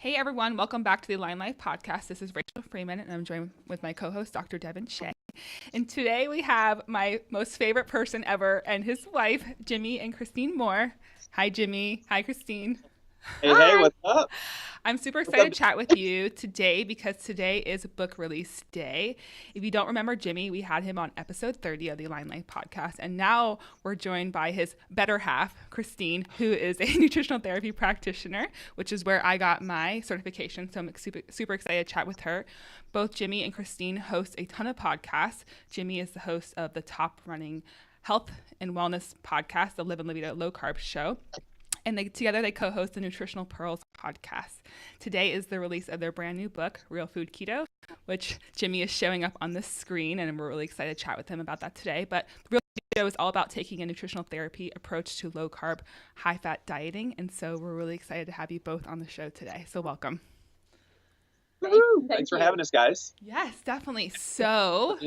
Hey everyone, welcome back to the Align Life podcast. This is Rachel Freeman and I'm joined with my co-host Dr. Devin Shea. And today we have my most favorite person ever and his wife, Jimmy and Christine Moore. Hi Jimmy. Hi Christine. Hey, what's up? I'm super excited to chat with you today because today is book release day. If you don't remember Jimmy, we had him on episode 30 of the Align Life podcast. And now we're joined by his better half, Christine, who is a nutritional therapy practitioner, which is where I got my certification. So I'm super excited to chat with her. Both Jimmy and Christine host a ton of podcasts. Jimmy is the host of the top running health and wellness podcast, the Live and Live Low Carb Show. And together they co-host the Nutritional Pearls podcast. Today is the release of their brand new book, Real Food Keto, which Jimmy is showing up on the screen, and we're really excited to chat with him about that today. But Real Food Keto is all about taking a nutritional therapy approach to low-carb, high-fat dieting, and so we're really excited to have you both on the show today. So welcome. Thanks for having us, guys. Yes, definitely. So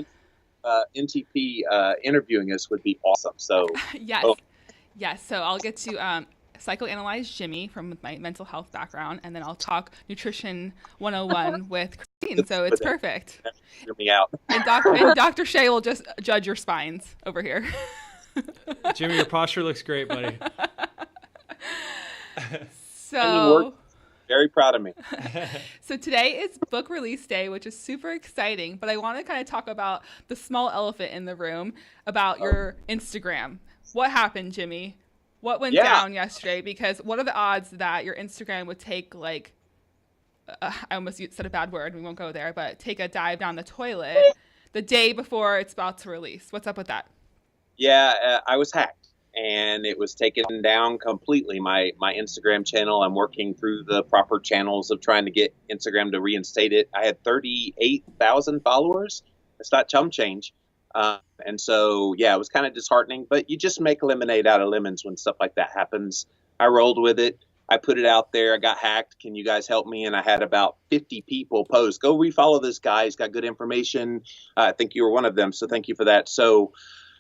NTP interviewing us would be awesome. So yes. So I'll get to psychoanalyze Jimmy from my mental health background, and then I'll talk nutrition 101 with Christine. So it's perfect. Hear me out. And Dr. Shea will just judge your spines over here. Jimmy, your posture looks great, buddy. So very proud of me. So today is book release day, which is super exciting, but I want to kind of talk about the small elephant in the room, about your Instagram. What happened, Jimmy? What went down yesterday? Because what are the odds that your Instagram would take I almost said a bad word, we won't go there, but take a dive down the toilet the day before it's about to release? What's up with that? Yeah, I was hacked and it was taken down completely. My Instagram channel, I'm working through the proper channels of trying to get Instagram to reinstate it. I had 38,000 followers. It's not chump change. And so, it was kind of disheartening, but you just make lemonade out of lemons when stuff like that happens. I rolled with it. I put it out there. I got hacked. Can you guys help me? And I had about 50 people post, go refollow this guy. He's got good information. I think you were one of them. So thank you for that. So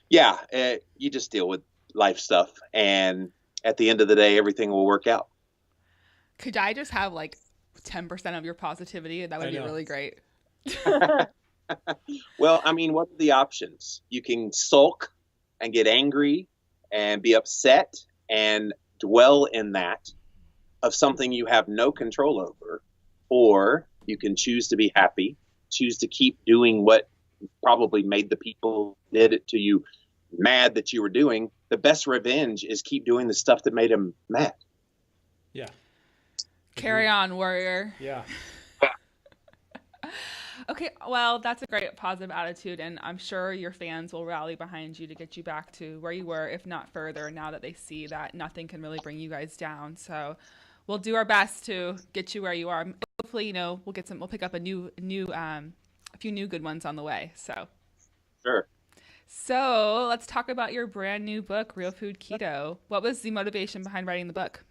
you just deal with life stuff. And at the end of the day, everything will work out. Could I just have 10% of your positivity? That would be really great. Well, I mean, what are the options? You can sulk and get angry and be upset and dwell in that of something you have no control over, or you can choose to be happy, choose to keep doing what probably made the people who did it to you mad that you were doing. The best revenge is keep doing the stuff that made them mad. Yeah. Carry on, warrior. Yeah. Okay, well, that's a great positive attitude, and I'm sure your fans will rally behind you to get you back to where you were, if not further, now that they see that nothing can really bring you guys down. So we'll do our best to get you where you are. Hopefully, we'll pick up a few new good ones on the way. So Sure. So let's talk about your brand new book, Real Food Keto. What was the motivation behind writing the book?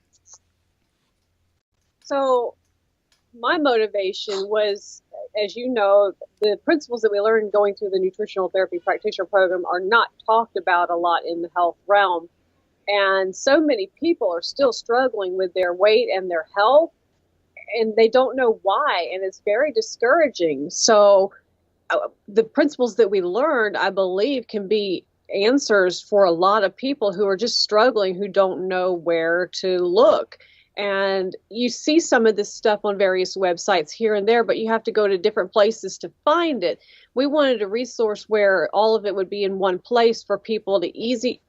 So my motivation was, as you know, the principles that we learned going through the nutritional therapy practitioner program are not talked about a lot in the health realm. And so many people are still struggling with their weight and their health, and they don't know why. And it's very discouraging. So the principles that we learned, I believe, can be answers for a lot of people who are just struggling, who don't know where to look. And you see some of this stuff on various websites here and there, but you have to go to different places to find it. We wanted a resource where all of it would be in one place for people to easy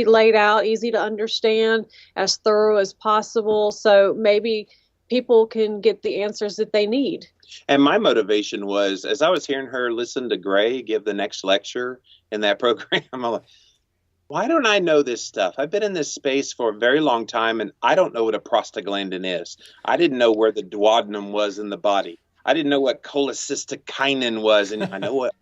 laid out, easy to understand, as thorough as possible. So maybe people can get the answers that they need. And my motivation was, as I was hearing her listen to Gray give the next lecture in that program, I'm like, why don't I know this stuff? I've been in this space for a very long time, and I don't know what a prostaglandin is. I didn't know where the duodenum was in the body. I didn't know what cholecystokinin was, and I know what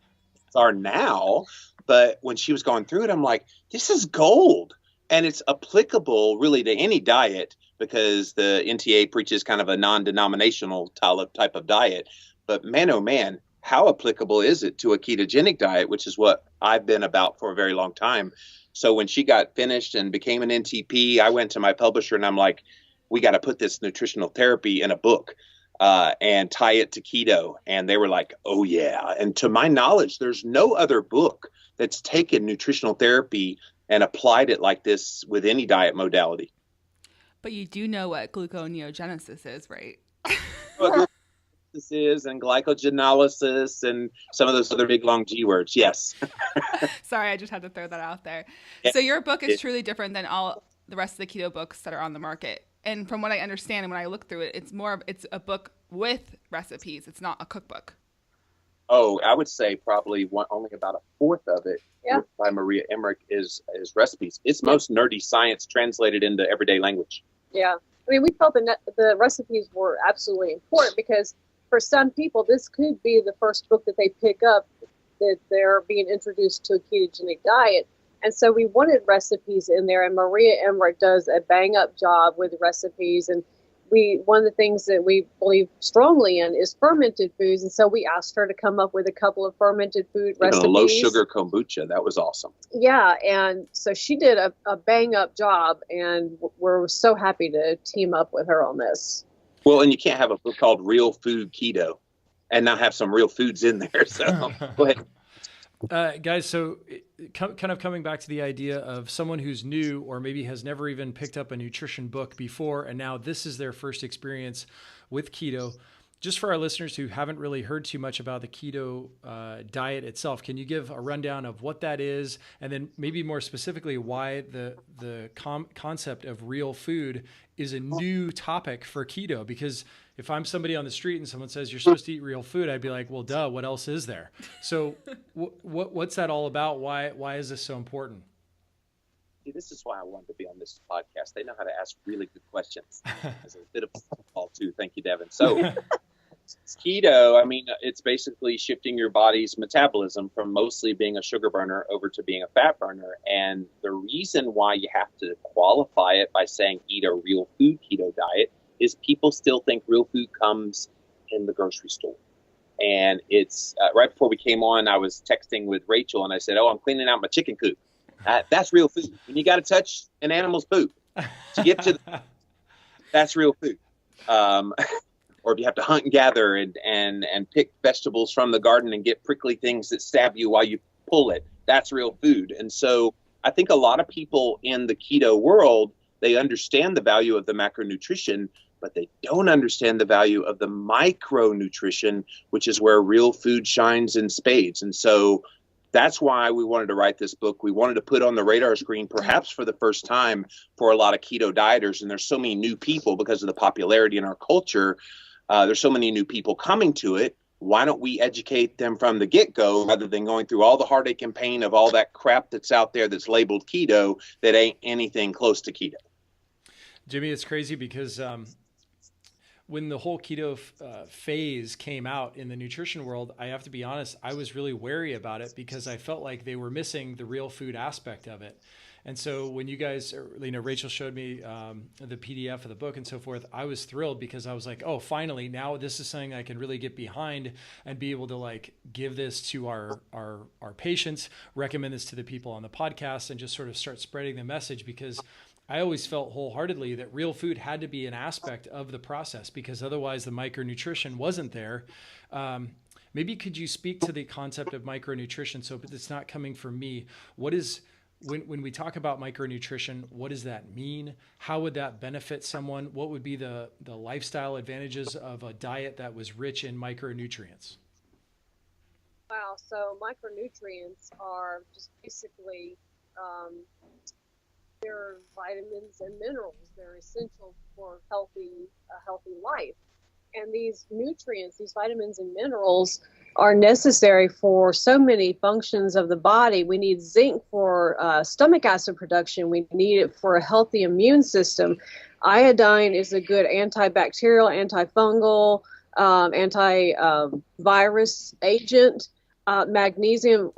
it's are now. But when she was going through it, I'm like, this is gold. And it's applicable really to any diet, because the NTA preaches kind of a non-denominational type of diet. But man, oh man, how applicable is it to a ketogenic diet, which is what I've been about for a very long time. So when she got finished and became an NTP, I went to my publisher and I'm like, we got to put this nutritional therapy in a book. and tie it to keto. And they were like, oh, yeah. And to my knowledge, there's no other book that's taken nutritional therapy and applied it like this with any diet modality. But you do know what gluconeogenesis is, right? What this is, and glycogenolysis, and some of those other big long G words. Yes. Sorry, I just had to throw that out there. So your book is truly different than all the rest of the keto books that are on the market. And from what I understand and when I look through it, it's a book with recipes. It's not a cookbook. Oh, I would say probably only about a fourth of it by Maria Emmerich is recipes. It's most nerdy science translated into everyday language. Yeah. I mean, we felt the recipes were absolutely important because for some people, this could be the first book that they pick up that they're being introduced to a ketogenic diet. And so we wanted recipes in there, and Maria Emmerich does a bang-up job with recipes. And one of the things that we believe strongly in is fermented foods. And so we asked her to come up with a couple of fermented food recipes. A low-sugar kombucha. That was awesome. Yeah, and so she did a bang-up job, and we're so happy to team up with her on this. Well, and you can't have a book called Real Food Keto and not have some real foods in there. So go ahead. Guys, so kind of coming back to the idea of someone who's new or maybe has never even picked up a nutrition book before, and now this is their first experience with keto. Just for our listeners who haven't really heard too much about the keto diet itself, can you give a rundown of what that is, and then maybe more specifically why the concept of real food is a new topic for keto? Because if I'm somebody on the street and someone says you're supposed to eat real food, I'd be like, well, duh, what else is there? So what's that all about? Why is this so important? See, this is why I wanted to be on this podcast. They know how to ask really good questions. As a bit of a call too. Thank you, Devin. So keto, I mean, it's basically shifting your body's metabolism from mostly being a sugar burner over to being a fat burner. And the reason why you have to qualify it by saying eat a real food keto diet is people still think real food comes in the grocery store. And it's right before we came on, I was texting with Rachel and I said, I'm cleaning out my chicken coop. That's real food. When you got to touch an animal's poop to get to that's real food. Or if you have to hunt and gather and pick vegetables from the garden and get prickly things that stab you while you pull it, that's real food. And so I think a lot of people in the keto world, they understand the value of the macronutrition, but they don't understand the value of the micronutrition, which is where real food shines in spades. And so that's why we wanted to write this book. We wanted to put on the radar screen, perhaps for the first time, for a lot of keto dieters. And there's so many new people because of the popularity in our culture. There's so many new people coming to it. Why don't we educate them from the get-go rather than going through all the heartache and pain of all that crap that's out there that's labeled keto that ain't anything close to keto? Jimmy, it's crazy because when the whole keto phase came out in the nutrition world, I have to be honest, I was really wary about it because I felt like they were missing the real food aspect of it. And so when you guys, Rachel showed me the PDF of the book and so forth, I was thrilled because I was like, oh, finally, now this is something I can really get behind and be able to like give this to our patients, recommend this to the people on the podcast, and just sort of start spreading the message, because I always felt wholeheartedly that real food had to be an aspect of the process because otherwise the micronutrition wasn't there. Maybe could you speak to the concept of micronutrition so it's not coming from me? What is, when we talk about micronutrition, what does that mean? How would that benefit someone? What would be the lifestyle advantages of a diet that was rich in micronutrients? Wow, so micronutrients are just basically they're vitamins and minerals. They're essential for a healthy life. And these nutrients, these vitamins and minerals, are necessary for so many functions of the body. We need zinc for stomach acid production. We need it for a healthy immune system. Iodine is a good antibacterial, antifungal, antivirus agent. Magnesium,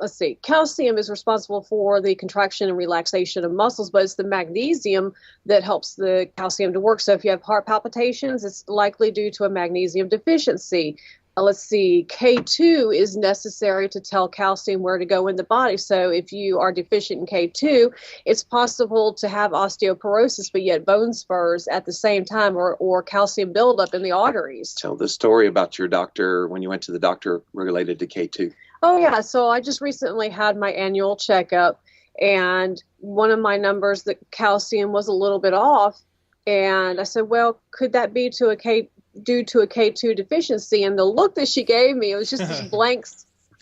calcium is responsible for the contraction and relaxation of muscles, but it's the magnesium that helps the calcium to work. So if you have heart palpitations, it's likely due to a magnesium deficiency. let's see, K2 is necessary to tell calcium where to go in the body. So if you are deficient in K2, it's possible to have osteoporosis, but yet bone spurs at the same time, or calcium buildup in the arteries. Tell the story about your doctor when you went to the doctor related to K2. Oh, yeah. So I just recently had my annual checkup, and one of my numbers, the calcium was a little bit off. And I said, well, could that be due to a K2 deficiency? And the look that she gave me, it was just this blank.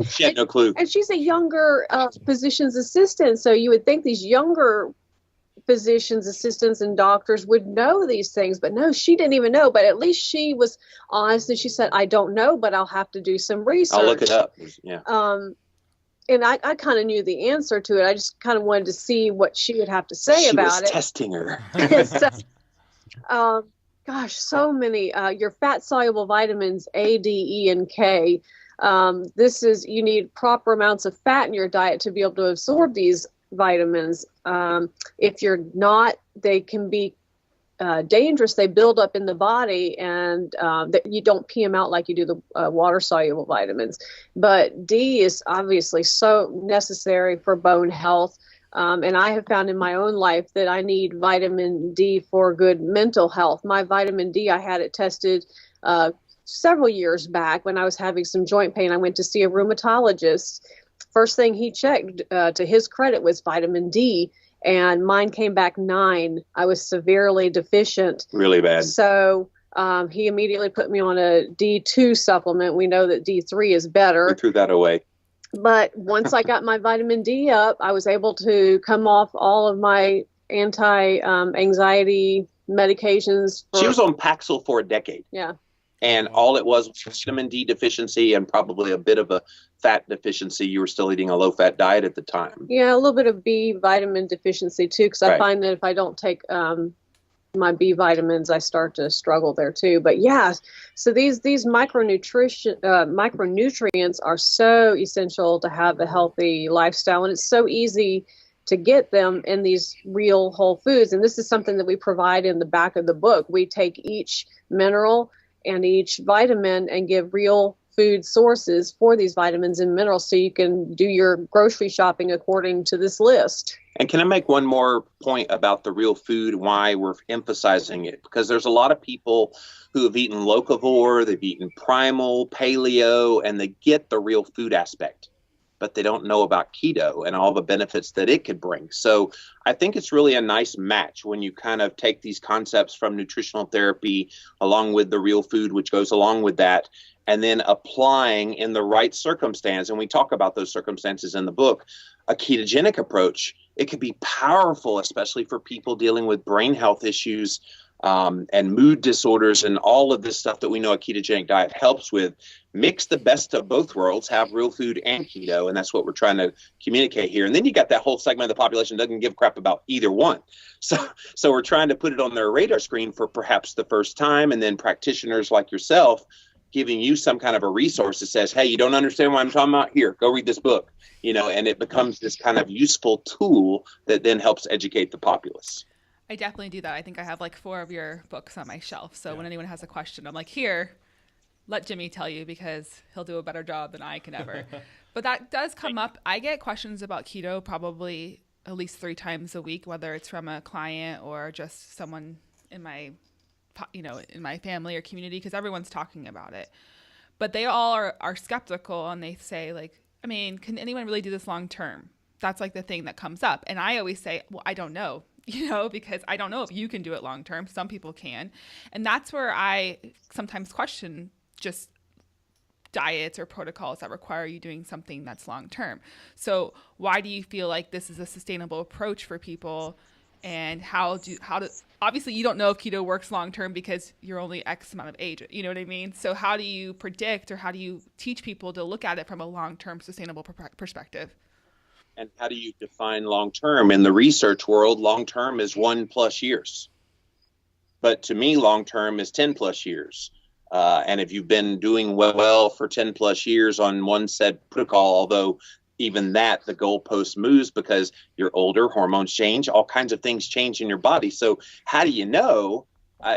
She had no clue. And she's a younger physician's assistant. So you would think these younger physicians, assistants, and doctors would know these things. But no, she didn't even know. But at least she was honest. And she said, I don't know, but I'll have to do some research. I'll look it up. Yeah. And I kind of knew the answer to it. I just kind of wanted to see what she would have to say about it. She was testing her. So, gosh, so many. Your fat-soluble vitamins A, D, E, and K. You need proper amounts of fat in your diet to be able to absorb these vitamins. If you're not, they can be dangerous. They build up in the body, and you don't pee them out like you do the water-soluble vitamins. But D is obviously so necessary for bone health. And I have found in my own life that I need vitamin D for good mental health. My vitamin D, I had it tested several years back when I was having some joint pain. I went to see a rheumatologist. First thing he checked, to his credit, was vitamin D, and mine came back 9. I was severely deficient. Really bad. So he immediately put me on a D2 supplement. We know that D3 is better. We threw that away. But once I got my vitamin D up, I was able to come off all of my anti-anxiety medications. She was on Paxil for a decade. Yeah. And all it was vitamin D deficiency and probably a bit of a fat deficiency. You were still eating a low-fat diet at the time. Yeah, a little bit of B vitamin deficiency, too, because I find that if I don't take my B vitamins, I start to struggle there, too. But, yeah, so these micronutrients are so essential to have a healthy lifestyle, and it's so easy to get them in these real whole foods. And this is something that we provide in the back of the book. We take each mineral and each vitamin and give real food sources for these vitamins and minerals, so you can do your grocery shopping according to this list. And can I make one more point about the real food, why we're emphasizing it? Because there's a lot of people who have eaten locavore, they've eaten primal, paleo, and they get the real food aspect, but they don't know about keto and all the benefits that it could bring. So I think it's really a nice match when you kind of take these concepts from nutritional therapy along with the real food, which goes along with that, and then applying in the right circumstance. And we talk about those circumstances in the book. A ketogenic approach, it could be powerful, especially for people dealing with brain health issues and mood disorders and all of this stuff that we know a ketogenic diet helps with. Mix the best of both worlds, have real food and keto, and that's what we're trying to communicate here. And then you got that whole segment of the population that doesn't give a crap about either one. So we're trying to put it on their radar screen for perhaps the first time, and then practitioners like yourself giving you some kind of a resource that says, hey, you don't understand what I'm talking about? Here, go read this book, and it becomes this kind of useful tool that then helps educate the populace. I definitely do that. I think I have like 4 of your books on my shelf. So when anyone has a question, I'm like, here, let Jimmy tell you, because he'll do a better job than I can ever. But that does come up. I get questions about keto probably at least 3 times a week, whether it's from a client or just someone in my in my family or community, because everyone's talking about it. But they all are skeptical, and they say, like, I mean, can anyone really do this long term? That's like the thing that comes up. And I always say, well, I don't know, because I don't know if you can do it long term. Some people can. And that's where I sometimes question just diets or protocols that require you doing something that's long term. So why do you feel like this is a sustainable approach for people? And how obviously you don't know if keto works long term because you're only X amount of age, you know what I mean? So how do you predict, or how do you teach people to look at it from a long-term sustainable perspective? And how do you define long term? In the research world, long term is 1+ years. But to me, long term is 10+ years. And if you've been doing well for 10+ years on one said protocol, although even that, the goalpost moves because you're older, hormones change, all kinds of things change in your body. So how do you know?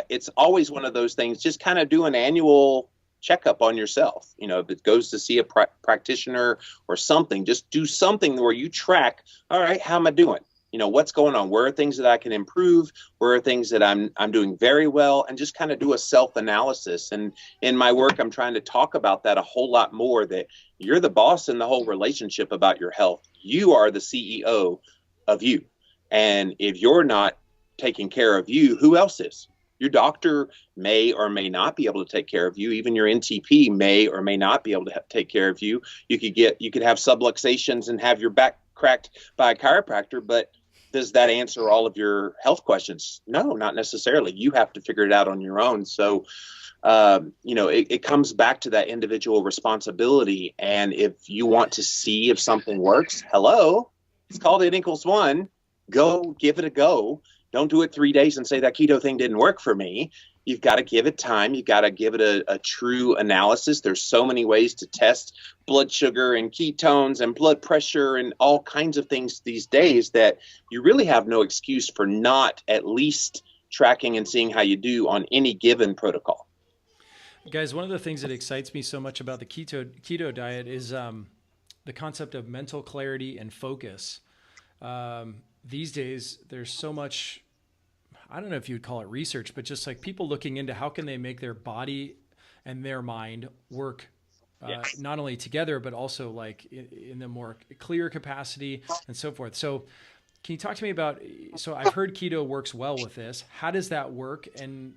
It's always one of those things. Just kind of do an annual checkup on yourself. If it goes to see a practitioner or something, just do something where you track, all right, how am I doing? What's going on? Where are things that I can improve? Where are things that I'm doing very well? And just kind of do a self-analysis. And in my work, I'm trying to talk about that a whole lot more, that you're the boss in the whole relationship about your health. You are the CEO of you. And if you're not taking care of you, who else is? Your doctor may or may not be able to take care of you. Even your NTP may or may not be able to take care of you. You could have subluxations and have your back cracked by a chiropractor, but does that answer all of your health questions? No, not necessarily. You have to figure it out on your own. So, it comes back to that individual responsibility. And if you want to see if something works, hello, it's called N equals 1. Go give it a go. Don't do it 3 days and say that keto thing didn't work for me. You've got to give it time. You've got to give it a true analysis. There's so many ways to test blood sugar and ketones and blood pressure and all kinds of things these days that you really have no excuse for not at least tracking and seeing how you do on any given protocol. Guys, one of the things that excites me so much about the keto diet is the concept of mental clarity and focus. These days, there's so much, I don't know if you would call it research, but just like people looking into how can they make their body and their mind work not only together, but also like in the more clear capacity and so forth. So can you talk to me about, so I've heard keto works well with this. How does that work? And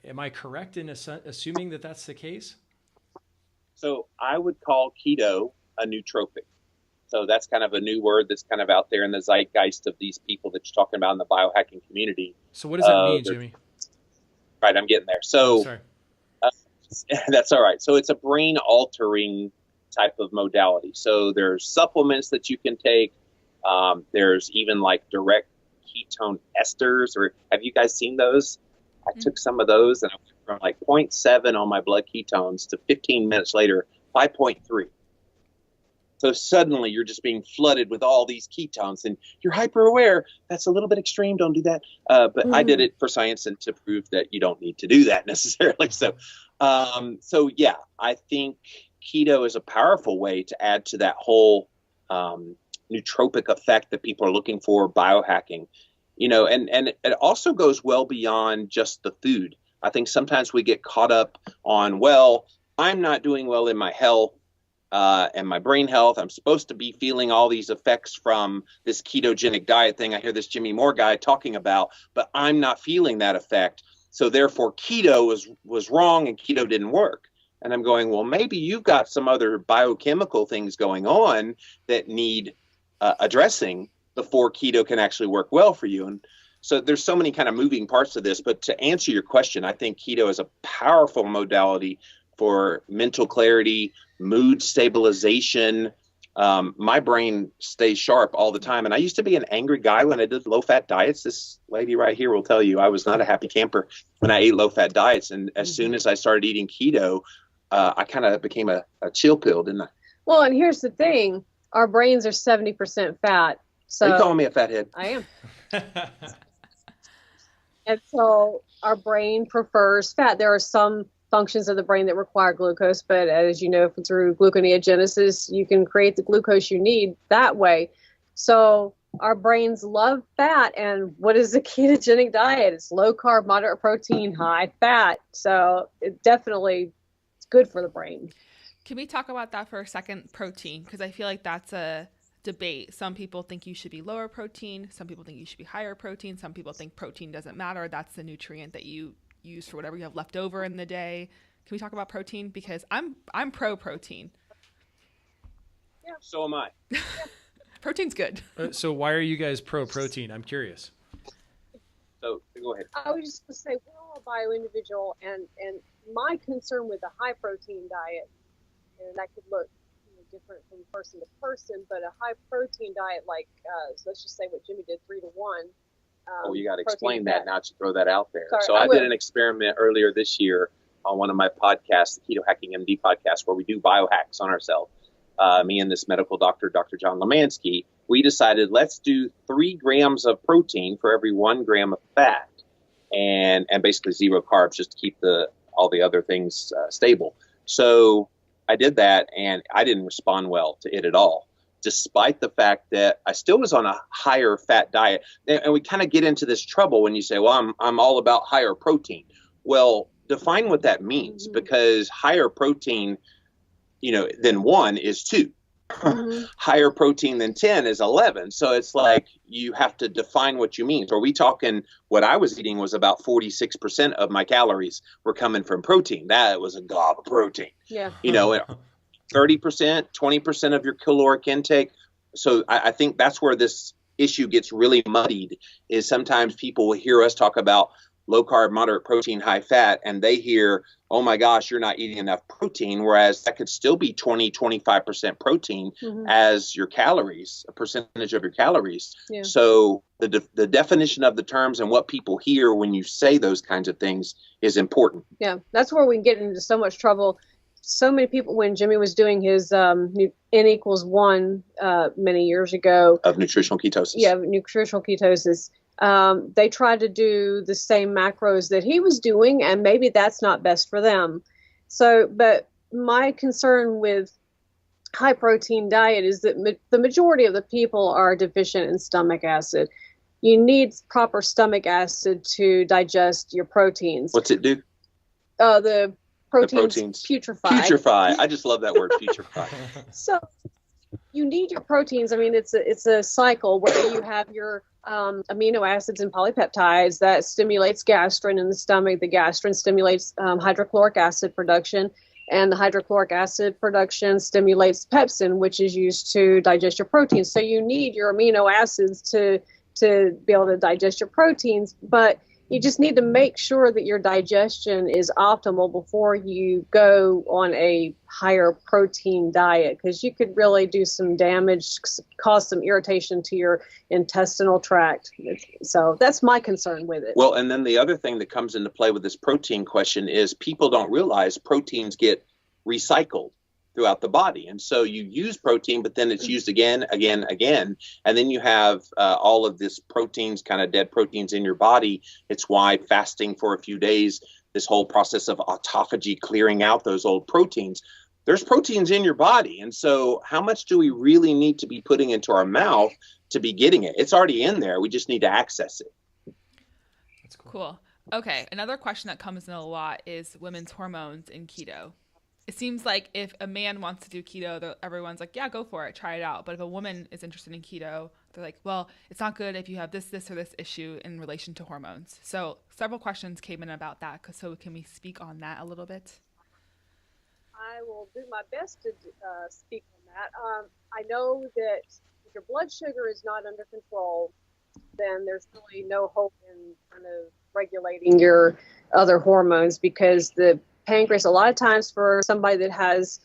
am I correct in assuming that that's the case? So I would call keto a nootropic. So that's kind of a new word that's kind of out there in the zeitgeist of these people that you're talking about in the biohacking community. So what does that mean, Jimmy? Right, I'm getting there. So that's all right. So it's a brain altering type of modality. So there's supplements that you can take. There's even like direct ketone esters, or have you guys seen those? I took some of those and I went from like 0.7 on my blood ketones to 15 minutes later, 5.3. So suddenly you're just being flooded with all these ketones and you're hyper aware. That's a little bit extreme. Don't do that. But I did it for science and to prove that you don't need to do that necessarily. So yeah, I think keto is a powerful way to add to that whole nootropic effect that people are looking for biohacking, and it also goes well beyond just the food. I think sometimes we get caught up on, well, I'm not doing well in my health. And my brain health. I'm supposed to be feeling all these effects from this ketogenic diet thing I hear this Jimmy Moore guy talking about, but I'm not feeling that effect. So therefore keto was wrong and keto didn't work. And I'm going, well, maybe you've got some other biochemical things going on that need addressing before keto can actually work well for you. And so there's so many kind of moving parts to this, but to answer your question, I think keto is a powerful modality for mental clarity, mood stabilization. My brain stays sharp all the time. And I used to be an angry guy when I did low-fat diets. This lady right here will tell you I was not a happy camper when I ate low-fat diets. And as soon as I started eating keto, I kind of became a chill pill, didn't I? Well, and here's the thing. Our brains are 70% fat. So are you calling me a fathead? I am. And so our brain prefers fat. There are some functions of the brain that require glucose, but as you know, through gluconeogenesis, you can create the glucose you need that way. So our brains love fat. And what is a ketogenic diet? It's low carb, moderate protein, high fat. So it definitely is good for the brain. Can we talk about that for a second, protein? Because I feel like that's a debate. Some people think you should be lower protein. Some people think you should be higher protein. Some people think protein doesn't matter. That's the nutrient that you use for whatever you have left over in the day. Can we talk about protein? Because I'm pro protein. Yeah, so am I. Protein's good. So why are you guys pro protein? I'm curious. So go ahead. I was just going to say, we're all a bio-individual, and my concern with a high protein diet, and that could look different from person to person, but a high protein diet like so let's just say what Jimmy did, 3 to 1. You got to explain that, not to throw that out there. Sorry, so I did an experiment earlier this year on one of my podcasts, the Keto Hacking MD podcast, where we do biohacks on ourselves. Me and this medical doctor, Dr. John Lemansky, we decided let's do 3 grams of protein for every 1 gram of fat, and basically 0 carbs just to keep all the other things stable. So I did that, and I didn't respond well to it at all, despite the fact that I still was on a higher fat diet. And we kind of get into this trouble when you say, well, I'm all about higher protein. Well, define what that means, because higher protein, than 1 is 2. Higher protein than 10 is 11. So it's like you have to define what you mean. So are we talking what I was eating was about 46% of my calories were coming from protein. That was a gob of protein. Yeah. 30%, 20% of your caloric intake. So I think that's where this issue gets really muddied, is sometimes people will hear us talk about low carb, moderate protein, high fat, and they hear, oh my gosh, you're not eating enough protein, whereas that could still be 20-25% protein as your calories, a percentage of your calories. Yeah. So the definition of the terms and what people hear when you say those kinds of things is important. Yeah, that's where we get into so much trouble. So many people, when Jimmy was doing his N=1 many years ago. Of nutritional ketosis. Yeah, nutritional ketosis. They tried to do the same macros that he was doing, and maybe that's not best for them. So, but my concern with high protein diet is that the majority of the people are deficient in stomach acid. You need proper stomach acid to digest your proteins. What's it do? The proteins putrefy. Putrefy. I just love that word, putrefy. So you need your proteins. I mean, it's a cycle where you have your amino acids and polypeptides that stimulates gastrin in the stomach. The gastrin stimulates hydrochloric acid production, and the hydrochloric acid production stimulates pepsin, which is used to digest your proteins. So you need your amino acids to be able to digest your proteins, but you just need to make sure that your digestion is optimal before you go on a higher protein diet, because you could really do some damage, cause some irritation to your intestinal tract. So that's my concern with it. Well, and then the other thing that comes into play with this protein question is people don't realize proteins get recycled throughout the body. And so you use protein, but then it's used again. And then you have all of this proteins, kind of dead proteins in your body. It's why fasting for a few days, this whole process of autophagy, clearing out those old proteins, there's proteins in your body. And so how much do we really need to be putting into our mouth to be getting it? It's already in there. We just need to access it. That's cool. Okay. Another question that comes in a lot is women's hormones in keto. It seems like if a man wants to do keto, everyone's like, yeah, go for it, try it out. But if a woman is interested in keto, they're like, well, it's not good if you have this, or this issue in relation to hormones. So several questions came in about that. So can we speak on that a little bit? I will do my best to speak on that. I know that if your blood sugar is not under control, then there's really no hope in kind of regulating your other hormones, because the pancreas, a lot of times for somebody that has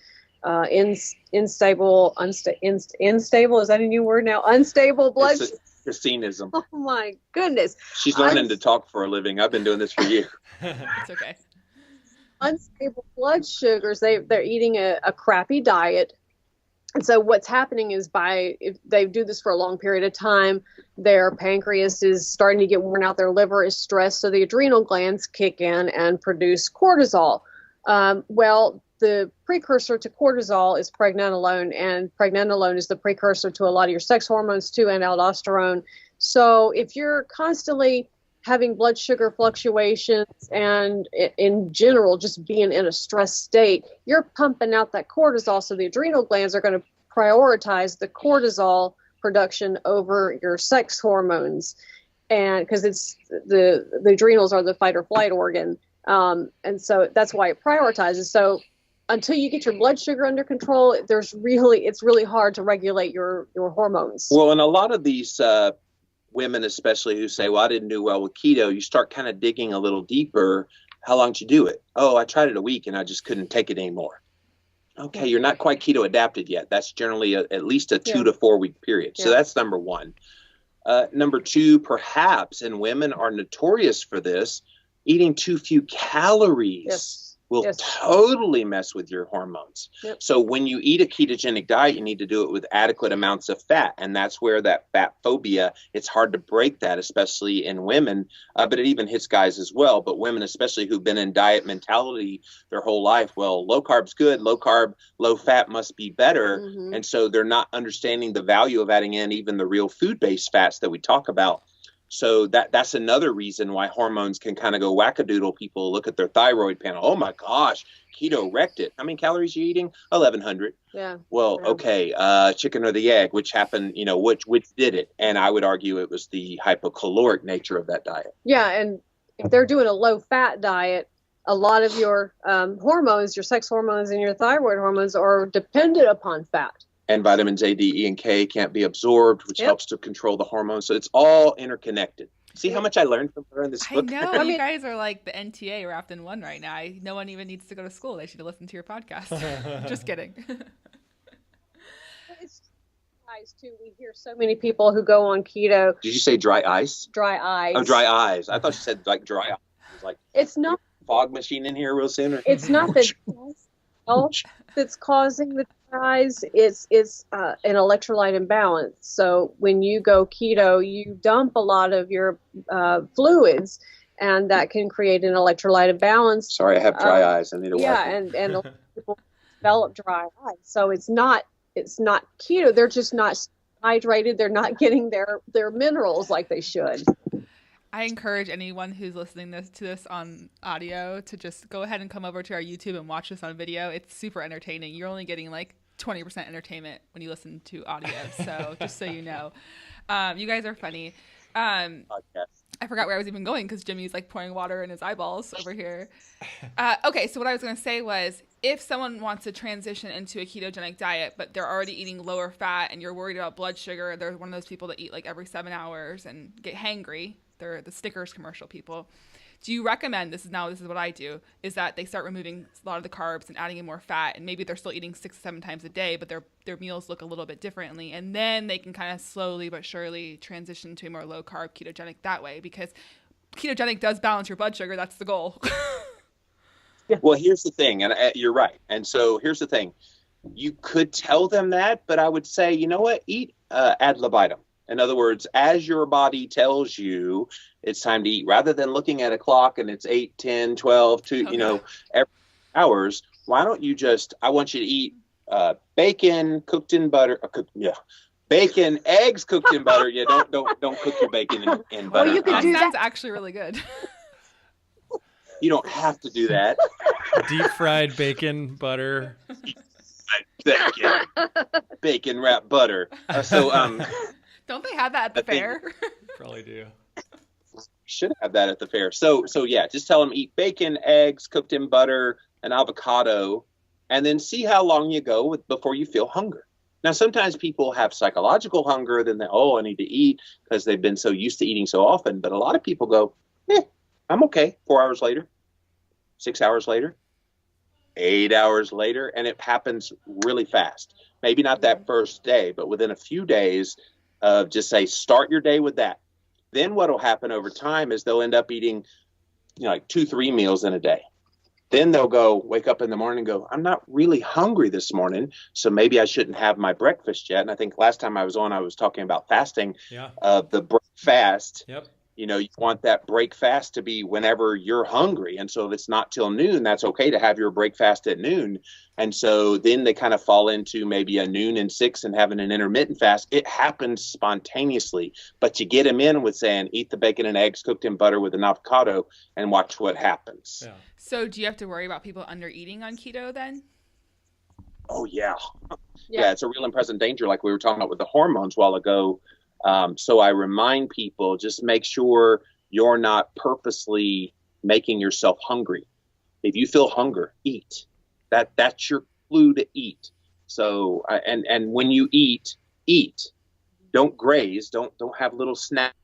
unstable, is that a new word now? Unstable blood sugar. Christinism. Oh my goodness. She's learning to talk for a living. I've been doing this for years. It's okay. Unstable blood sugars, they're eating a crappy diet. And so what's happening is if they do this for a long period of time, their pancreas is starting to get worn out, their liver is stressed, so the adrenal glands kick in and produce cortisol. Well, the precursor to cortisol is pregnenolone, and pregnenolone is the precursor to a lot of your sex hormones too, and aldosterone. So if you're constantly having blood sugar fluctuations and in general just being in a stressed state, you're pumping out that cortisol, so the adrenal glands are going to prioritize the cortisol production over your sex hormones, and because it's the adrenals are the fight or flight organ, and so that's why it prioritizes. So until you get your blood sugar under control, it's really hard to regulate your hormones. Well, and a lot of these women, especially, who say, well, I didn't do well with keto, you start kind of digging a little deeper. How long did you do it? Oh, I tried it a week and I just couldn't take it anymore. Okay, you're not quite keto adapted yet. That's generally at least a 2 to 4 week period. So that's number one. Number two, perhaps, and women are notorious for this, eating too few calories. Yes. will Yes. totally mess with your hormones. Yep. So when you eat a ketogenic diet, you need to do it with adequate amounts of fat. And that's where that fat phobia, it's hard to break that, especially in women, but it even hits guys as well. But women, especially who've been in diet mentality their whole life, well, low carb's good, low carb, low fat must be better. Mm-hmm. And so they're not understanding the value of adding in even the real food-based fats that we talk about. So that's another reason why hormones can kind of go wackadoodle. People look at their thyroid panel. Oh my gosh, keto wrecked it. How many calories are you eating? 1,100. Yeah. Well, Yeah. okay, chicken or the egg, which happened, which did it? And I would argue it was the hypocaloric nature of that diet. Yeah, and if they're doing a low-fat diet, a lot of your hormones, your sex hormones and your thyroid hormones are dependent upon fat. And vitamins A, D, E, and K can't be absorbed, which Yep. helps to control the hormones. So it's all interconnected. See how much I learned from her in this I book? know. You guys are like the NTA wrapped in one right now. No one even needs to go to school. They should listen to your podcast. Just kidding. It's eyes too. We hear so many people who go on keto, Did you say dry ice? dry eyes. Oh, dry eyes. I thought you said like dry eyes. It was like It's not. fog machine in here real soon. Or... It's not the health that's causing the dry eyes. It's an electrolyte imbalance. So when you go keto, you dump a lot of your fluids, and that can create an electrolyte imbalance. Sorry, I have dry eyes. I need to Yeah, wipe. and a lot of people develop dry eyes. So it's not keto. They're just not hydrated. They're not getting their minerals like they should. I encourage anyone who's listening to this on audio to just go ahead and come over to our YouTube and watch this on video. It's super entertaining. You're only getting like 20% entertainment when you listen to audio. So just so you know, you guys are funny. Podcast. I forgot where I was even going because Jimmy's like pouring water in his eyeballs over here. Okay, so what I was going to say was if someone wants to transition into a ketogenic diet, but they're already eating lower fat and you're worried about blood sugar, they're one of those people that eat like every 7 hours and get hangry. They're the Snickers commercial people. Do you recommend, this is what I do, is that they start removing a lot of the carbs and adding in more fat, and maybe they're still eating 6 to 7 times a day, but their meals look a little bit differently, and then they can kind of slowly but surely transition to a more low carb ketogenic that way, because ketogenic does balance your blood sugar. That's the goal. Well, here's the thing, and you're right. And so here's the thing. You could tell them that, but I would say, you know what? Eat ad libitum. In other words, as your body tells you it's time to eat, rather than looking at a clock and it's 8, 10, 12, 2, every hours, why don't you I want you to eat bacon cooked in butter. Bacon, eggs cooked in butter. Yeah, don't cook your bacon in butter. you could That do sounds that. actually really good. You don't have to do that. Deep fried bacon, butter. Bacon wrapped butter. Don't they have that at the fair? Probably do. Should have that at the fair. So yeah, just tell them eat bacon, eggs cooked in butter, an avocado, and then see how long you go before you feel hunger. Now, sometimes people have psychological hunger, then I need to eat because they've been so used to eating so often. But a lot of people go, I'm okay. 4 hours later, 6 hours later, 8 hours later, and it happens really fast. Maybe not that first day, but within a few days of just say, start your day with that. Then what will happen over time is they'll end up eating, like 2-3 meals in a day. Then they'll wake up in the morning and go, I'm not really hungry this morning, so maybe I shouldn't have my breakfast yet. And I think last time I was on, I was talking about fasting, the break fast. Yep. You want that break fast to be whenever you're hungry. And so if it's not till noon, that's okay to have your break fast at noon. And so then they kind of fall into maybe a noon and 6 and having an intermittent fast. It happens spontaneously, but you get them in with saying, eat the bacon and eggs cooked in butter with an avocado and watch what happens. Yeah. So do you have to worry about people under eating on keto then? Oh, yeah. Yeah, it's a real and present danger like we were talking about with the hormones a while ago. So I remind people, just make sure you're not purposely making yourself hungry. If you feel hunger, eat. That's your clue to eat. So, and when you eat. Don't graze. Don't have little snack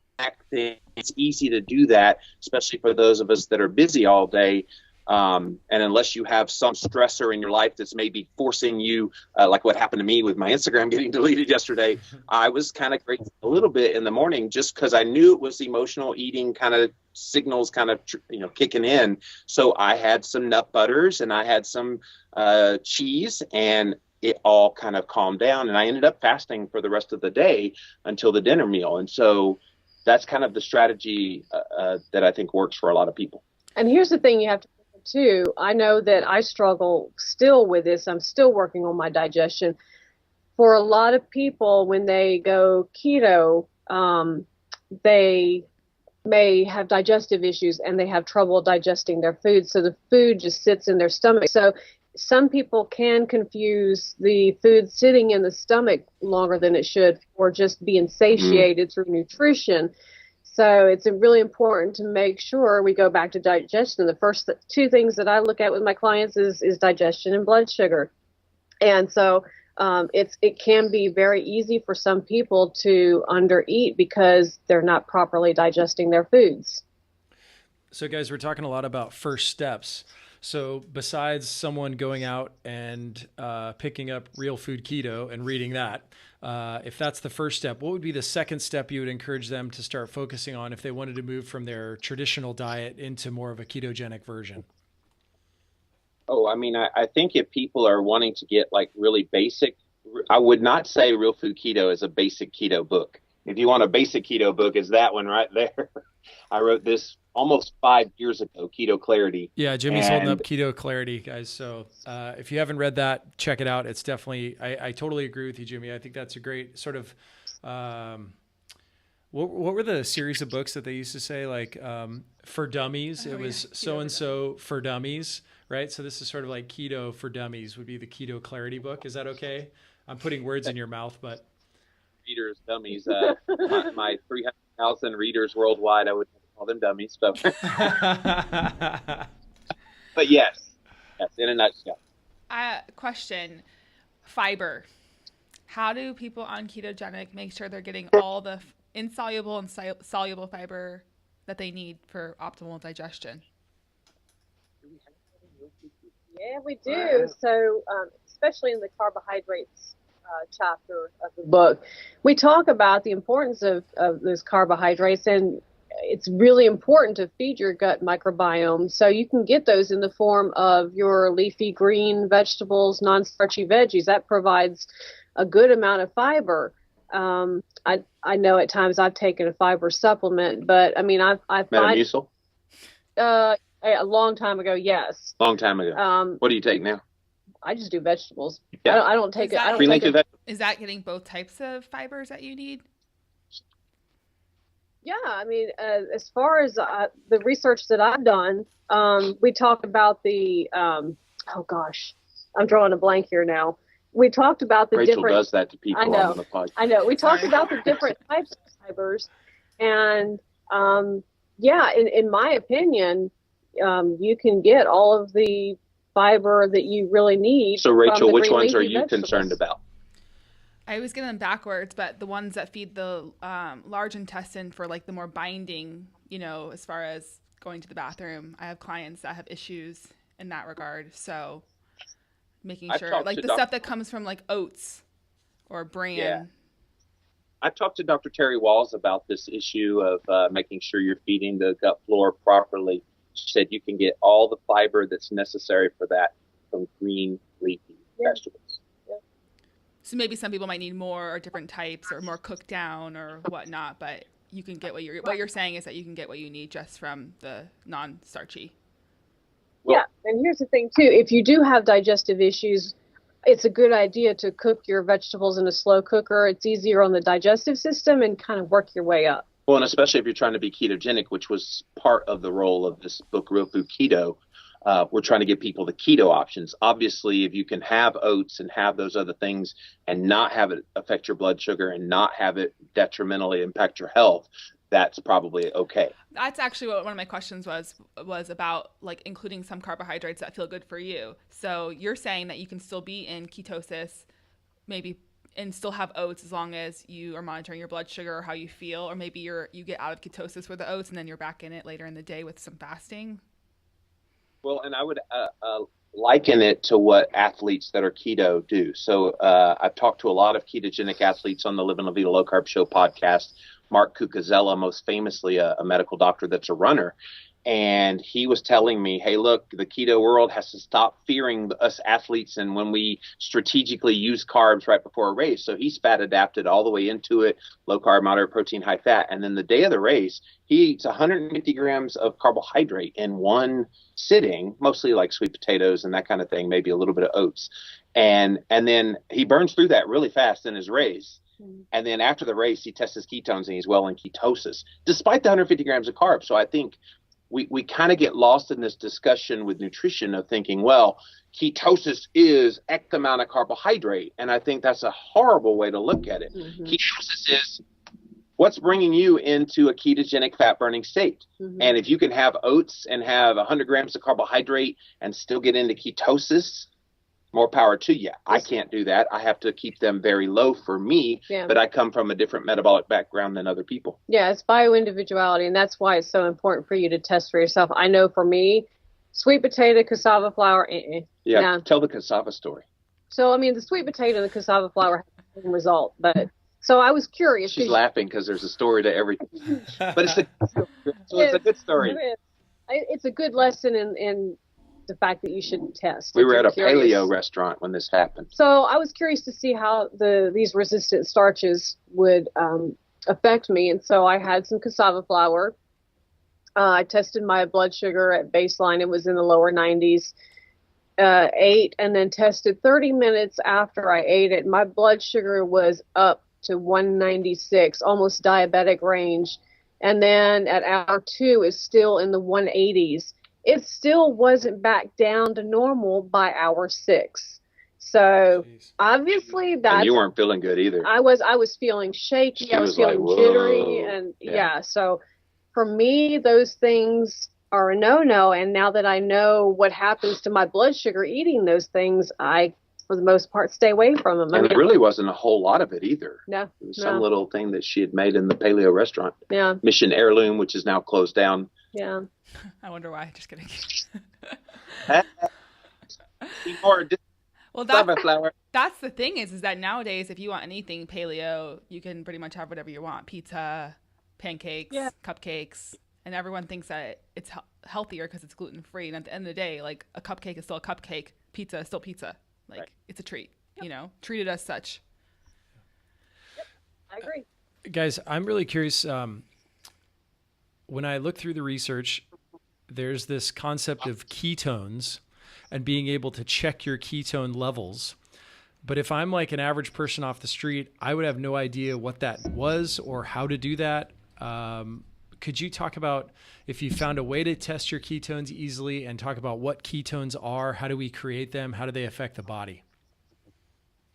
things. It's easy to do that, especially for those of us that are busy all day. And unless you have some stressor in your life that's maybe forcing you, like what happened to me with my Instagram getting deleted yesterday, I was kind of grateful a little bit in the morning just because I knew it was emotional eating kind of signals kind of, kicking in. So I had some nut butters and I had some cheese, and it all kind of calmed down. And I ended up fasting for the rest of the day until the dinner meal. And so that's kind of the strategy that I think works for a lot of people. And here's the thing you have to too. I know that I struggle still with this. I'm still working on my digestion. For a lot of people, when they go keto, they may have digestive issues and they have trouble digesting their food. So the food just sits in their stomach. So some people can confuse the food sitting in the stomach longer than it should for just being satiated through nutrition. So it's really important to make sure we go back to digestion. The first two things that I look at with my clients is digestion and blood sugar. And so it can be very easy for some people to undereat because they're not properly digesting their foods. So guys, we're talking a lot about first steps. So besides someone going out and picking up Real Food Keto and reading that, if that's the first step, what would be the second step you would encourage them to start focusing on if they wanted to move from their traditional diet into more of a ketogenic version? Oh, I mean, I think if people are wanting to get like really basic, I would not say Real Food Keto is a basic keto book. If you want a basic keto book, it's that one right there. I wrote this almost 5 years ago, Keto Clarity. Yeah, Jimmy's holding up Keto Clarity, guys. So if you haven't read that, check it out. It's definitely, I totally agree with you, Jimmy. I think that's a great sort of, what were the series of books that they used to say, like for dummies? It was so-and-so for dummies, right? So this is sort of like Keto for Dummies would be the Keto Clarity book. Is that okay? I'm putting words in your mouth, but. Readers, dummies. My 300,000 readers worldwide, I would call them dummies. So. But yes, in a nutshell. Question: fiber. How do people on ketogenic make sure they're getting all the insoluble and soluble fiber that they need for optimal digestion? Yeah, we do. So, especially in the carbohydrates chapter of the book, we talk about the importance of those carbohydrates, and it's really important to feed your gut microbiome. So you can get those in the form of your leafy green vegetables, non-starchy veggies. That provides a good amount of fiber. I know at times I've taken a fiber supplement, but I mean, I've Metamucil? A long time ago, yes. Long time ago. What do you take now? I just do vegetables. Yeah. I don't take it. Is that getting both types of fibers that you need? Yeah, I mean, as far as the research that I've done, we talk about the, oh gosh, I'm drawing a blank here now. We talked about the Rachel different. Rachel does that to people on the podcast. I know. We talked about the different types of fibers, and in my opinion, you can get all of the fiber that you really need. So, Rachel, which ones are you concerned about? I always get them backwards, but the ones that feed the large intestine for like the more binding, as far as going to the bathroom. I have clients that have issues in that regard. So making sure, like the stuff that comes from like oats or bran. Yeah. I talked to Dr. Terry Walls about this issue of making sure you're feeding the gut flora properly. She said you can get all the fiber that's necessary for that from green leafy vegetables. Yeah. So maybe some people might need more or different types or more cooked down or whatnot, but you can get what you're saying is that you can get what you need just from the non-starchy. Yeah, and here's the thing too: if you do have digestive issues, it's a good idea to cook your vegetables in a slow cooker. It's easier on the digestive system and kind of work your way up. Well, and especially if you're trying to be ketogenic, which was part of the role of this book, Real Food Keto, we're trying to give people the keto options. Obviously, if you can have oats and have those other things and not have it affect your blood sugar and not have it detrimentally impact your health, that's probably okay. That's actually what one of my questions was about, like including some carbohydrates that feel good for you. So you're saying that you can still be in ketosis, maybe, and still have oats as long as you are monitoring your blood sugar or how you feel, or maybe you get out of ketosis with the oats and then you're back in it later in the day with some fasting. Well, and I would liken it to what athletes that are keto do. So I've talked to a lot of ketogenic athletes on the Live and La Vida Low Carb Show podcast. Mark Cucuzella, most famously a medical doctor that's a runner. And he was telling me, hey, look, the keto world has to stop fearing us athletes and when we strategically use carbs right before a race. So he's fat adapted all the way into it, low carb, moderate protein, high fat. And then the day of the race, he eats 150 grams of carbohydrate in one sitting, mostly like sweet potatoes and that kind of thing, maybe a little bit of oats. And then he burns through that really fast in his race. And then after the race, he tests his ketones and he's well in ketosis, despite the 150 grams of carbs. So I think we kind of get lost in this discussion with nutrition of thinking, well, ketosis is X amount of carbohydrate. And I think that's a horrible way to look at it. Mm-hmm. Ketosis is what's bringing you into a ketogenic fat burning state. Mm-hmm. And if you can have oats and have 100 grams of carbohydrate and still get into ketosis, more power to you. I can't do that. I have to keep them very low for me, but I come from a different metabolic background than other people. Yeah, it's bioindividuality, and that's why it's so important for you to test for yourself. I know for me, sweet potato, cassava flour, Yeah, tell the cassava story. So, I mean, the sweet potato and the cassava flour have the same result, but so I was curious. She's laughing because there's a story to everything. But it's a good story. It's a good lesson in the fact that you should test. We were at a paleo restaurant when this happened. So I was curious to see how these resistant starches would affect me. And so I had some cassava flour. I tested my blood sugar at baseline. It was in the lower 90s. Ate and then tested 30 minutes after I ate it. My blood sugar was up to 196, almost diabetic range. And then at hour 2 is still in the 180s. It still wasn't back down to normal by hour 6. So obviously that. And you weren't feeling good either. I was feeling shaky. I was feeling jittery. And so for me, those things are a no-no. And now that I know what happens to my blood sugar eating those things, I, for the most part, stay away from them. And it really wasn't a whole lot of it either. No. It was some little thing that she had made in the paleo restaurant. Yeah. Mission Heirloom, which is now closed down. Yeah. I wonder why. Just kidding. Well, that's the thing is that nowadays, if you want anything paleo, you can pretty much have whatever you want. Pizza, pancakes, cupcakes. And everyone thinks that it's healthier because it's gluten-free. And at the end of the day, like, a cupcake is still a cupcake. Pizza is still pizza. Like, it's a treat, treat it as such. Yep, I agree. Guys, I'm really curious. When I look through the research, there's this concept of ketones and being able to check your ketone levels. But if I'm like an average person off the street, I would have no idea what that was or how to do that. Could you talk about if you found a way to test your ketones easily and talk about what ketones are? How do we create them? How do they affect the body?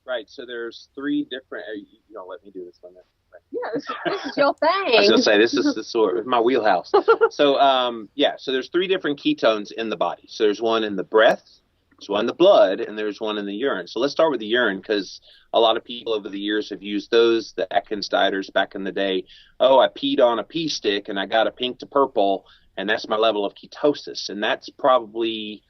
Right. So there's 3 different, you don't let me do this one. Right. Yeah, this is your thing. I was going to say, this is the sort of my wheelhouse. So, so there's 3 different ketones in the body. So there's one in the breath, there's one in the blood, and there's one in the urine. So let's start with the urine because a lot of people over the years have used those, the Atkins dieters back in the day. Oh, I peed on a pee stick and I got a pink to purple, and that's my level of ketosis. And that's probably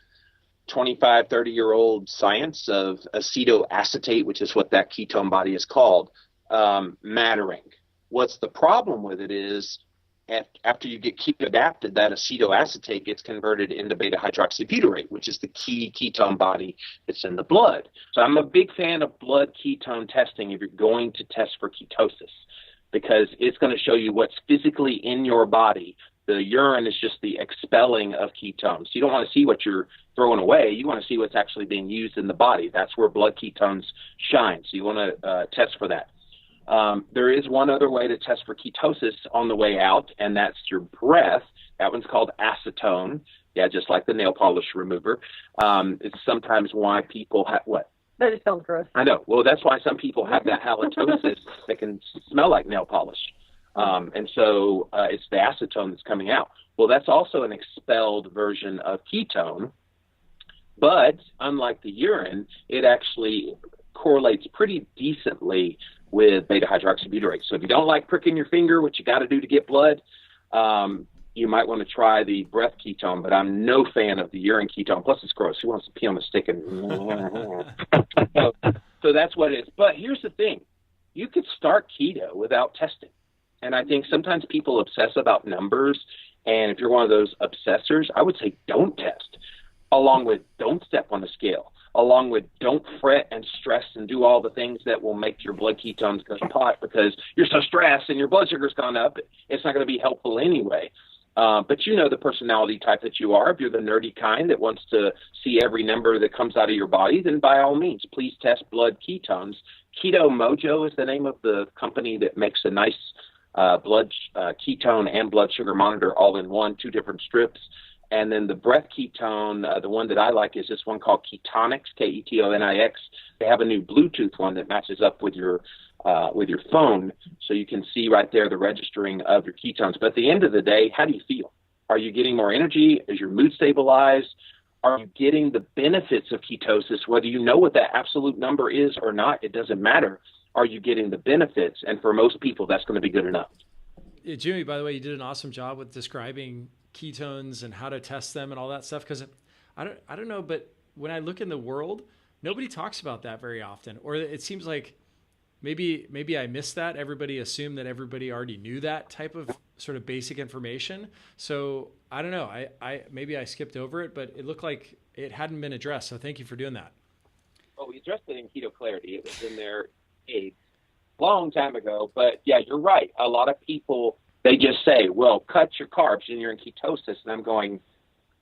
25, 30-year-old science of acetoacetate, which is what that ketone body is called, mattering. What's the problem with it is after you get keto adapted, that acetoacetate gets converted into beta hydroxybutyrate, which is the key ketone body that's in the blood. So I'm a big fan of blood ketone testing if you're going to test for ketosis, because it's going to show you what's physically in your body. The urine is just the expelling of ketones. You don't want to see what you're throwing away. You want to see what's actually being used in the body. That's where blood ketones shine. So you want to test for that. There is one other way to test for ketosis on the way out, and that's your breath. That one's called acetone. Yeah, just like the nail polish remover. It's sometimes why people have what? That just sounds gross. I know. Well, that's why some people have that halitosis that can smell like nail polish. And so it's the acetone that's coming out. Well, that's also an expelled version of ketone, but unlike the urine, it actually correlates pretty decently with beta hydroxybutyrate. So if you don't like pricking your finger, which you got to do to get blood, you might want to try the breath ketone, but I'm no fan of the urine ketone. Plus, it's gross. Who wants to pee on the stick? So that's what it is. But here's the thing. You could start keto without testing. And I think sometimes people obsess about numbers. And if you're one of those obsessors, I would say don't test, along with don't step on the scale, along with don't fret and stress and do all the things that will make your blood ketones go to pot because you're so stressed and your blood sugar's gone up. It's not going to be helpful anyway. But you know the personality type that you are. If you're the nerdy kind that wants to see every number that comes out of your body, then by all means, please test blood ketones. Keto Mojo is the name of the company that makes a nice blood ketone and blood sugar monitor all in one, 2 different strips. And then the breath ketone, the one that I like is this one called Ketonix, Ketonix. They have a new Bluetooth one that matches up with your phone, so you can see right there the registering of your ketones. But at the end of the day, how do you feel? Are you getting more energy? Is your mood stabilized? Are you getting the benefits of ketosis? Whether you know what that absolute number is or not, it doesn't matter. Are you getting the benefits? And for most people, that's going to be good enough. Yeah, Jimmy, by the way, you did an awesome job with describing ketones and how to test them and all that stuff. Because I don't know, but when I look in the world, nobody talks about that very often. Or it seems like maybe I missed that. Everybody assumed that everybody already knew that type of sort of basic information. So I don't know. I maybe I skipped over it, but it looked like it hadn't been addressed. So thank you for doing that. Well, we addressed it in Keto Clarity. It was in there a long time ago. But yeah, you're right. A lot of people, they just say, well, cut your carbs and you're in ketosis. And I'm going,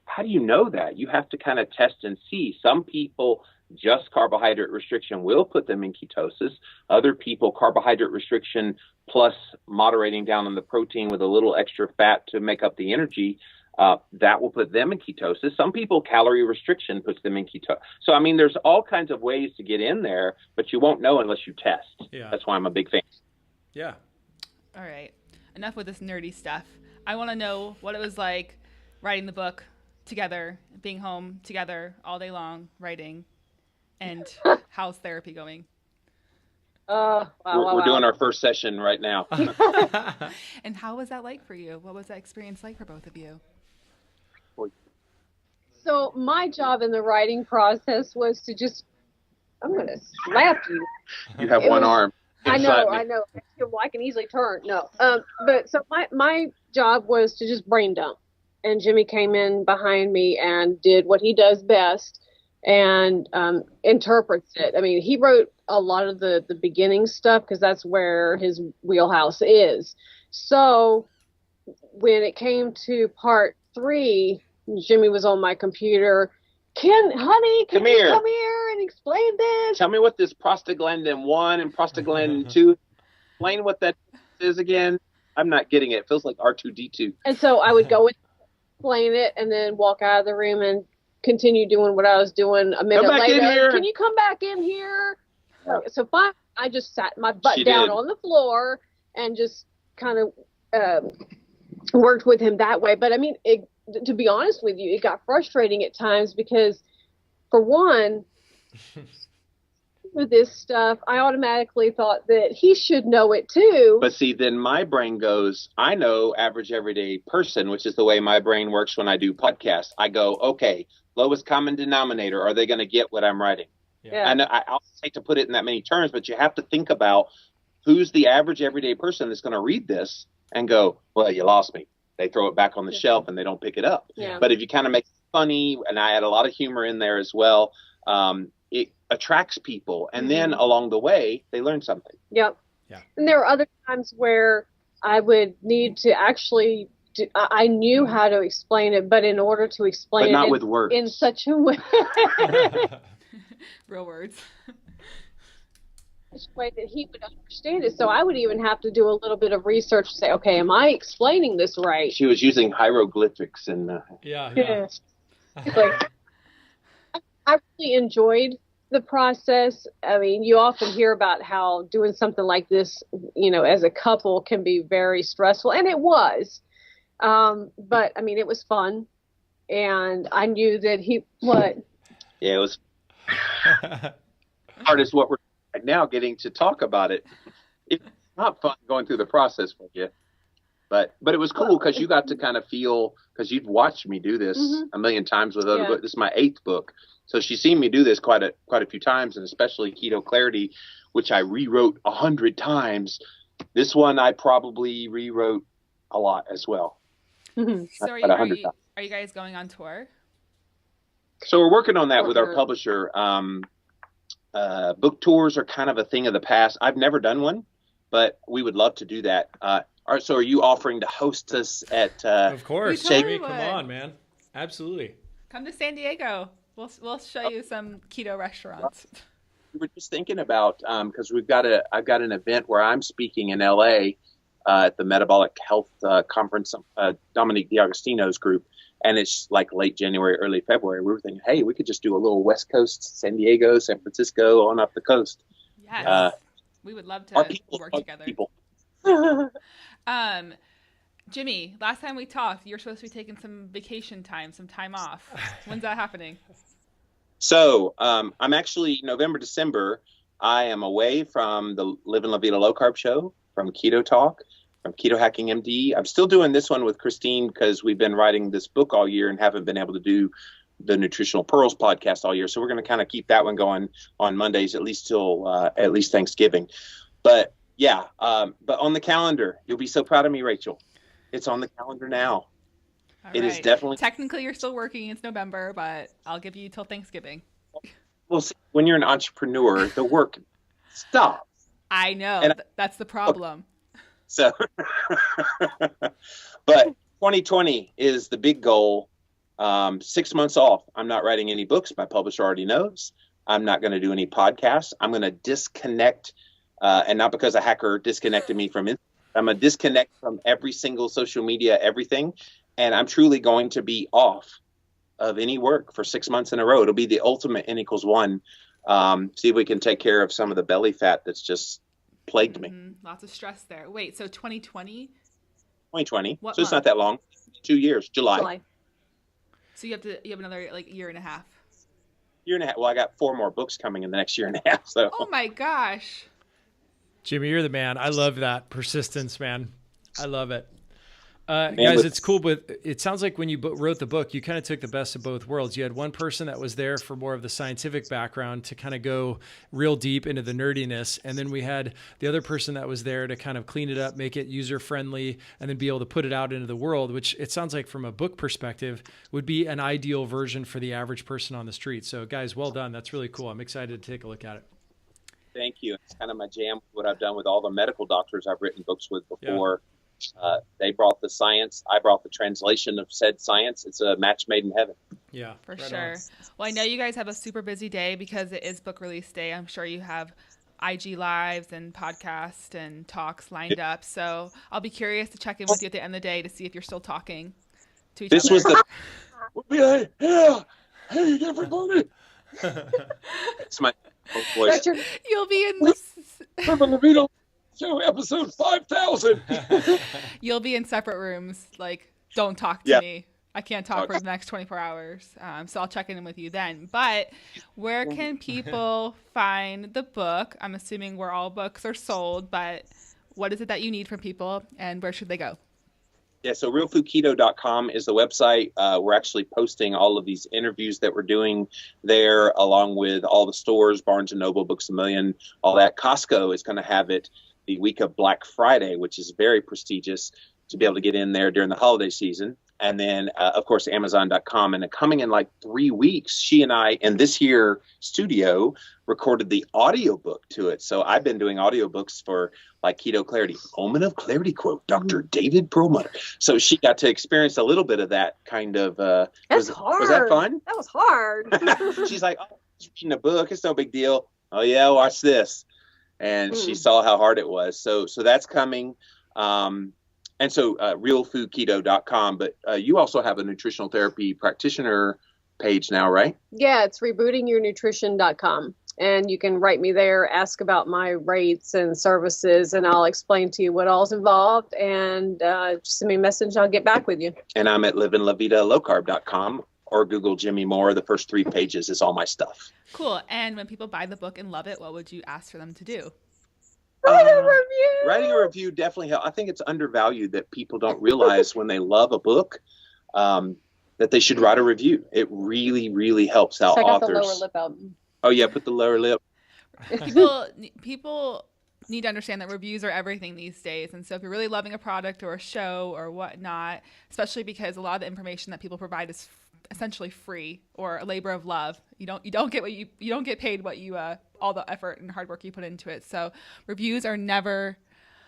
how do you know that? You have to kind of test and see. Some people, just carbohydrate restriction will put them in ketosis. Other people, carbohydrate restriction plus moderating down on the protein with a little extra fat to make up the energy, that will put them in ketosis. Some people, calorie restriction puts them in ketosis. So, I mean, there's all kinds of ways to get in there, but you won't know unless you test. Yeah. That's why I'm a big fan. Yeah. All right. Enough with this nerdy stuff. I want to know what it was like writing the book together, being home together all day long, writing. And how's therapy going? We're doing our first session right now. And how was that like for you? What was that experience like for both of you? So my job in the writing process was to just, I'm going to slap you. You have one arm. I know. Well, I can easily turn. No. But so my job was to just brain dump. And Jimmy came in behind me and did what he does best and interprets it. I mean, he wrote a lot of the beginning stuff because that's where his wheelhouse is. So when it came to part 3, Jimmy was on my computer. Honey, can you come here and explain this? Tell me what this prostaglandin 1 and prostaglandin 2, explain what that is again. I'm not getting it. It feels like R2-D2. And so I would go and explain it and then walk out of the room and continue doing what I was doing a minute later. Can you come back in here? Oh. So finally, I just sat my butt down on the floor and just kind of worked with him that way. But I mean, to be honest with you, it got frustrating at times because, for one, with this stuff, I automatically thought that he should know it too. But see, then my brain goes, I know average everyday person, which is the way my brain works when I do podcasts. I go, okay, lowest common denominator. Are they going to get what I'm writing? Yeah. And I'll hate to put it in that many terms, but you have to think about who's the average everyday person that's going to read this and go, well, you lost me. They throw it back on the shelf and they don't pick it up. Yeah. But if you kind of make it funny, and I add a lot of humor in there as well, it attracts people. And then along the way, they learn something. Yep. Yeah. And there were other times where I would need to actually I knew how to explain it, but in order to explain but not it with words. In such a way. Real words. Way that he would understand it. So I would even have to do a little bit of research to say, okay, am I explaining this right? She was using hieroglyphics and Yeah. Like, I really enjoyed the process. I mean, you often hear about how doing something like this, as a couple can be very stressful, and it was. But I mean, it was fun, and I knew that Yeah, it was hard is what we're right now getting to talk about it. It's not fun going through the process with you. But it was cool because you got to kind of feel, because you'd watched me do this a million times with other books. This is my 8th book. So she's seen me do this quite a few times, and especially Keto Clarity, which I rewrote 100 times. This one I probably rewrote a lot as well. So are you guys going on tour? So we're working on that with our publisher. Book tours are kind of a thing of the past. I've never done one, but we would love to do that. So are you offering to host us at Of course. Totally Come on, man. Absolutely. Come to San Diego. We'll show you some keto restaurants. We were just thinking about, because I've got an event where I'm speaking in LA at the Metabolic Health Conference, Dominique D'Agostino's group, and it's like late January, early February. We were thinking, hey, we could just do a little West Coast, San Diego, San Francisco, on up the coast. Yes, we would love to work together. Jimmy, last time we talked, you're supposed to be taking some vacation time, some time off. When's that happening? So I'm actually November, December. I am away from the Living La Vida Low Carb show, from Keto Talk, from Keto Hacking MD. I'm still doing this one with Christine because we've been writing this book all year and haven't been able to do the Nutritional Pearls podcast all year. So we're going to kind of keep that one going on Mondays, at least till at least Thanksgiving. But yeah, but on the calendar, you'll be so proud of me, Rachel. It's on the calendar now. It is definitely. Technically, you're still working. It's November, but I'll give you till Thanksgiving. Well, see, when you're an entrepreneur, the work stops. I know. That's the problem. So, but 2020 is the big goal. 6 months off. I'm not writing any books. My publisher already knows. I'm not going to do any podcasts. I'm going to disconnect, and not because a hacker disconnected me from it. I'm going to disconnect from every single social media, everything. And I'm truly going to be off of any work for 6 months in a row. It'll be the ultimate N=1. See if we can take care of some of the belly fat that's just plagued me. Lots of stress there. Wait, so 2020? 2020. What so month? It's not that long. 2 years. July. So you have another year and a half. Year and a half. Well, I got 4 more books coming in the next year and a half. So. Oh my gosh. Jimmy, you're the man. I love that persistence, man. I love it. Guys, it's cool, but it sounds like when you wrote the book, you kind of took the best of both worlds. You had one person that was there for more of the scientific background to kind of go real deep into the nerdiness. And then we had the other person that was there to kind of clean it up, make it user-friendly, and then be able to put it out into the world, which it sounds like from a book perspective would be an ideal version for the average person on the street. So guys, well done. That's really cool. I'm excited to take a look at it. Thank you. It's kind of my jam, what I've done with all the medical doctors I've written books with before. Yeah. They brought the science. I brought the translation of said science. It's a match made in heaven. Yeah, for sure. Well, I know you guys have a super busy day because it is book release day. I'm sure you have IG lives and podcasts and talks lined up. So I'll be curious to check in with you at the end of the day to see if you're still talking to each other. This was the. Hey, everybody. It's my voice. You'll be in this. So episode 5,000. You'll be in separate rooms. Like, don't talk to me. I can't talk for the next 24 hours. So I'll check in with you then. But where can people find the book? I'm assuming where all books are sold, but what is it that you need from people and where should they go? Yeah, so realfoodketo.com is the website. We're actually posting all of these interviews that we're doing there, along with all the stores, Barnes & Noble, Books A Million, all that. Costco is going to have it the week of Black Friday, which is very prestigious to be able to get in there during the holiday season. And then, of course, Amazon.com. And coming in like 3 weeks, she and I, in this here studio, recorded the audiobook to it. So I've been doing audiobooks for like Keto Clarity, Moment of Clarity quote, Dr. David Perlmutter. So she got to experience a little bit of that kind of. That's hard. Was that fun? That was hard. She's like, oh, I'm reading a book. It's no big deal. Oh, yeah, watch this. And she saw how hard it was. So that's coming. And so realfoodketo.com. But you also have a nutritional therapy practitioner page now, right? Yeah, it's rebootingyournutrition.com. And you can write me there, ask about my rates and services, and I'll explain to you what all's involved. And just send me a message. I'll get back with you. And I'm at livinglavidalowcarb.com or Google Jimmy Moore. The first 3 pages is all my stuff. Cool. And when people buy the book and love it, what would you ask for them to do? Write a review. Writing a review definitely helps. I think it's undervalued that people don't realize when they love a book that they should write a review. It really, really helps out Check out authors. the lower lip out. Oh yeah, put the lower lip. People need to understand that reviews are everything these days. And so if you're really loving a product or a show or whatnot, especially because a lot of the information that people provide is essentially free or a labor of love. You don't get what you don't get paid what you all the effort and hard work you put into it. So reviews are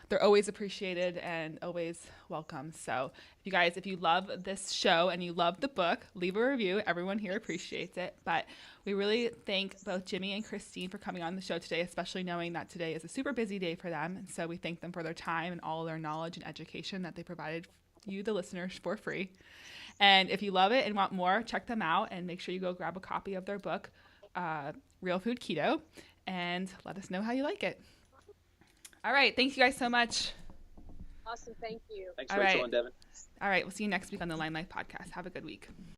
they're always appreciated and always welcome. So if you love this show and you love the book, leave a review. Everyone here appreciates it. But we really thank both Jimmy and Christine for coming on the show today, especially knowing that today is a super busy day for them. And so we thank them for their time and all their knowledge and education that they provided you, the listeners, for free. And if you love it and want more, check them out and make sure you go grab a copy of their book, Real Food Keto, and let us know how you like it. All right. Thanks you guys so much. Awesome. Thank you. Thanks, Rachel and Devin. All right. We'll see you next week on the Line Life podcast. Have a good week.